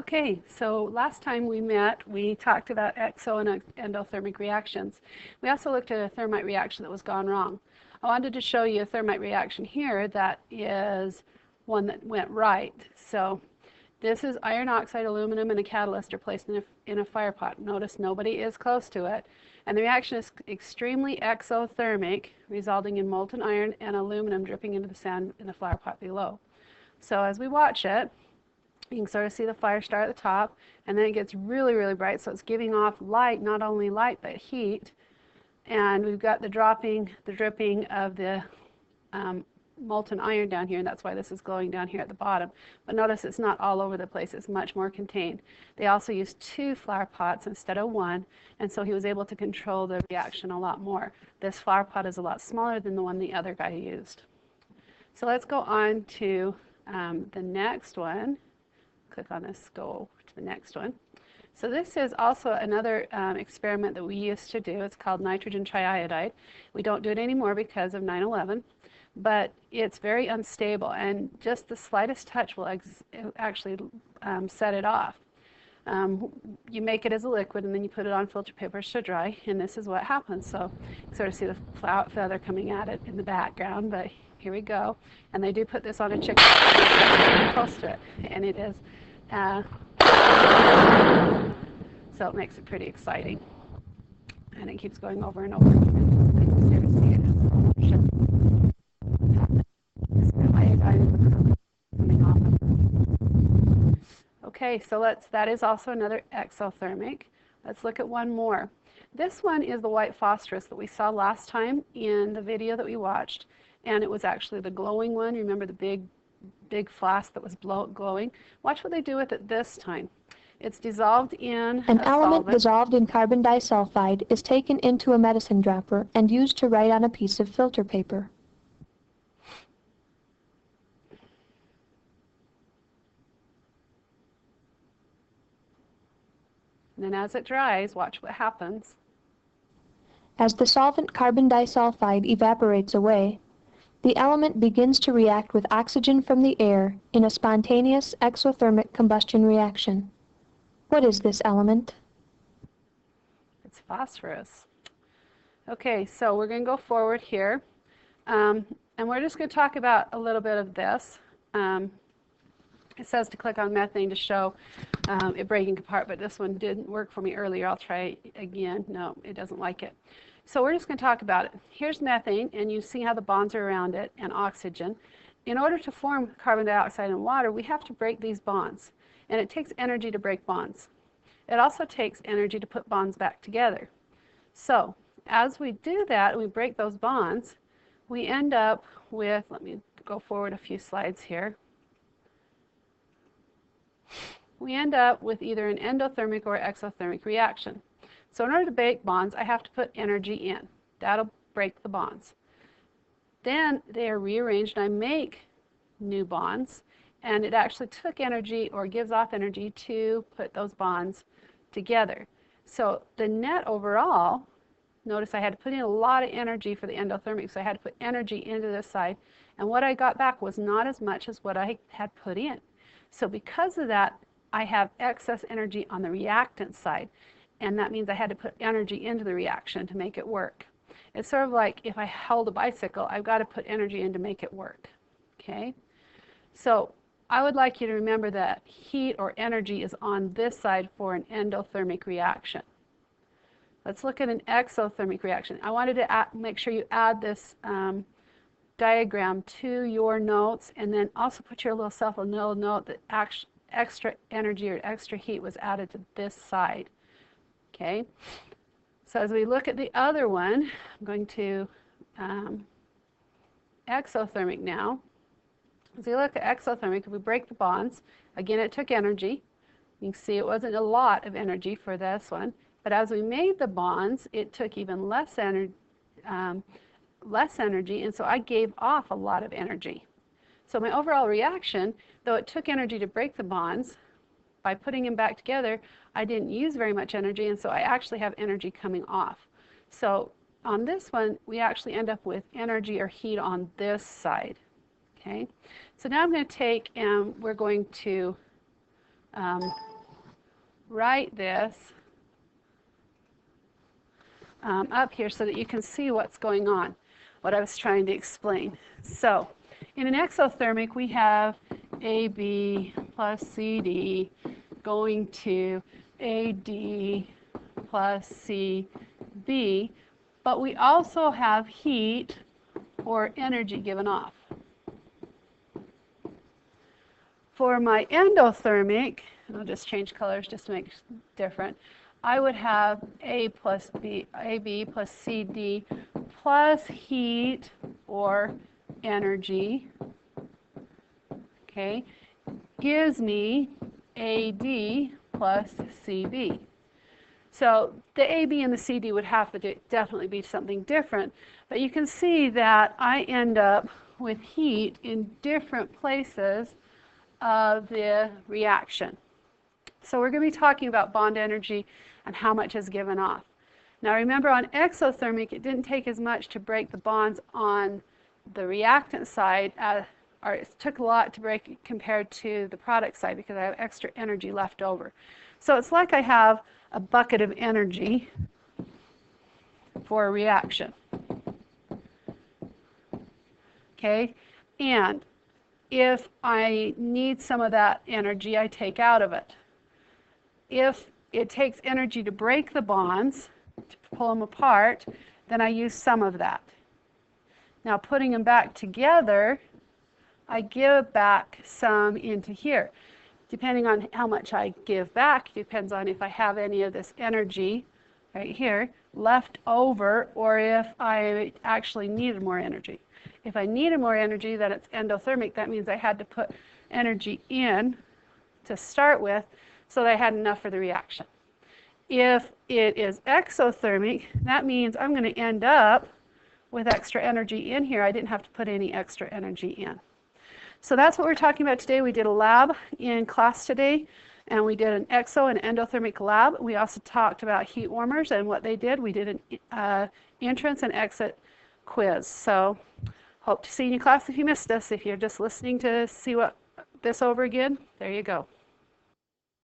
Okay, so last time we met, we talked about exo and endothermic reactions. We also looked at a thermite reaction that was gone wrong. I wanted to show you a thermite reaction here that is one that went right. So this is iron oxide, aluminum, and a catalyst are placed in a fire pot. Notice nobody is close to it. And the reaction is extremely exothermic, resulting in molten iron and aluminum dripping into the sand in the flower pot below. So as we watch it, you can sort of see the fire start at the top, and then it gets really, really bright, so it's giving off light, not only light, but heat. And we've got the dripping of the molten iron down here, and that's why this is glowing down here at the bottom. But notice it's not all over the place, it's much more contained. They also used 2 flower pots instead of 1, and so he was able to control the reaction a lot more. This flower pot is a lot smaller than the one the other guy used. So let's go on to the next one. Click on this, go to the next one. So this is also another experiment that we used to do. It's called nitrogen triiodide. We don't do it anymore because of 9/11, but it's very unstable, and just the slightest touch will actually set it off. You make it as a liquid, and then you put it on filter papers to dry, and this is what happens. So you sort of see the feather coming at it in the background, but here we go. And they do put this on a chicken close to it, and it is so it makes it pretty exciting, and it keeps going over and over. Okay, so that is also another exothermic. Let's look at one more. This one is the white phosphorus that we saw last time in the video that we watched, and it was actually the glowing one. Remember the big flask that was glowing? Watch what they do with it this time. It's dissolved in an element dissolved in carbon disulfide is taken into a medicine dropper and used to write on a piece of filter paper. And then as it dries, watch what happens. As the solvent carbon disulfide evaporates away, the element begins to react with oxygen from the air in a spontaneous exothermic combustion reaction. What is this element? It's phosphorus. Okay, so we're going to go forward here, and we're just going to talk about a little bit of this. It says to click on methane to show it breaking apart, but this one didn't work for me earlier. I'll try it again. No, it doesn't like it. So we're just going to talk about it. Here's methane, and you see how the bonds are around it, and oxygen. In order to form carbon dioxide and water, we have to break these bonds, and it takes energy to break bonds. It also takes energy to put bonds back together. So as we do that, and we break those bonds, we end up with, let me go forward a few slides here. We end up with either an endothermic or exothermic reaction. So in order to break bonds, I have to put energy in. That'll break the bonds. Then they are rearranged, and I make new bonds, and it actually took energy or gives off energy to put those bonds together. So the net overall, notice I had to put in a lot of energy for the endothermic, so I had to put energy into this side, and what I got back was not as much as what I had put in. So because of that, I have excess energy on the reactant side, and that means I had to put energy into the reaction to make it work. It's sort of like if I held a bicycle, I've got to put energy in to make it work. Okay? So I would like you to remember that heat or energy is on this side for an endothermic reaction. Let's look at an exothermic reaction. I wanted to make sure you add this diagram to your notes, and then also put your little note that extra energy or extra heat was added to this side. Okay, so as we look at the other one, I'm going to exothermic now. As we look at exothermic, if we break the bonds, again it took energy. You can see it wasn't a lot of energy for this one, but as we made the bonds, it took even less energy, and so I gave off a lot of energy. So my overall reaction, though it took energy to break the bonds, by putting them back together, I didn't use very much energy, and so I actually have energy coming off. So on this one, we actually end up with energy or heat on this side. Okay, so now I'm going to take and we're going to write this up here so that you can see what's going on, what I was trying to explain. So in an exothermic, we have AB plus CD going to AD plus CB, but we also have heat or energy given off. For my endothermic, and I'll just change colors just to make it different, I would have AB plus CD plus heat or energy, okay, gives me AD plus CB. So the AB and the CD would have to definitely be something different, but you can see that I end up with heat in different places of the reaction. So we're going to be talking about bond energy and how much is given off. Now remember, on exothermic, it didn't take as much to break the bonds on the reactant side, or it took a lot to break it compared to the product side because I have extra energy left over. So it's like I have a bucket of energy for a reaction. Okay? And if I need some of that energy, I take out of it. If it takes energy to break the bonds, to pull them apart, then I use some of that. Now putting them back together, I give back some into here. Depending on how much I give back, depends on if I have any of this energy right here left over or if I actually needed more energy. If I needed more energy, then it's endothermic. That means I had to put energy in to start with so that I had enough for the reaction. If it is exothermic, that means I'm going to end up with extra energy in here. I didn't have to put any extra energy in. So that's what we're talking about today. We did a lab in class today, and we did an exo and endothermic lab. We also talked about heat warmers and what they did. We did an entrance and exit quiz. So hope to see you in class if you missed us. If you're just listening to see what this over again, there you go.